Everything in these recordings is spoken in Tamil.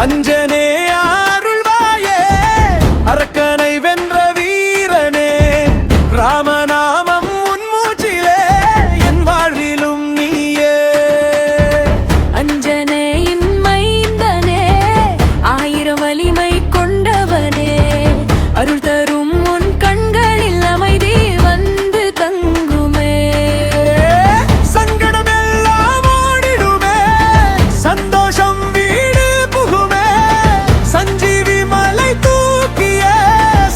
அஞ்சனே அருள்வாயே அரக்கனை வென்ற வீரனே ராமநாமம் உன் மூச்சிலே என் வாழ்விலும் நீயே அஞ்சனையின் மைந்தனே ஆயிரம் வலிமை கொண்டவனே அருள் தரும் உன் கண்களில் அமைதி வந்து தங்குமே சங்கடமெல்லாம் ஓடிடுமே சந்தோஷம் வீடு புகுமே சஞ்சீவி மலை தூக்கிய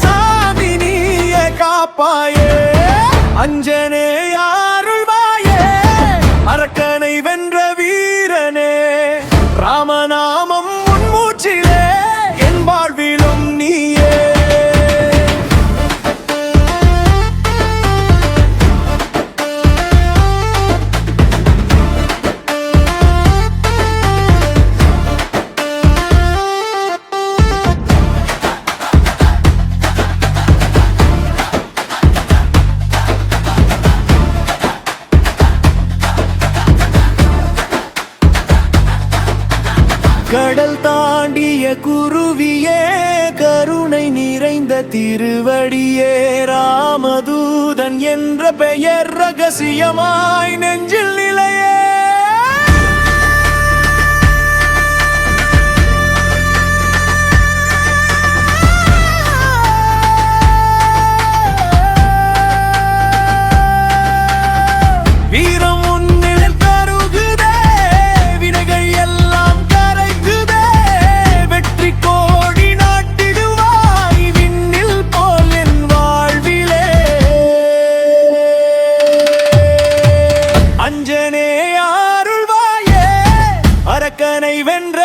சாமி நீயே காப்பாயே அஞ்சனே அருள்வாயே அரக்கனை வென்ற வீரனே ராமநாமம் உன் மூச்சிலே என் வாழ்விலும் நீயே கடல் தாண்டிய குருவியே கருணை நிறைந்த திருவடியே ராமதூதன் என்ற பெயர் ரகசியமாய் நெஞ்சில் நிலையே வீரம் உன்னில் கருகுதே வினைகள் எல்லாம் கரைகுதே வெற்றி கோடி நாட்டிடுவாய் விண்ணில் போல் என் வாழ்விலே அஞ்சனே அருள்வாயே அரக்கனை வென்ற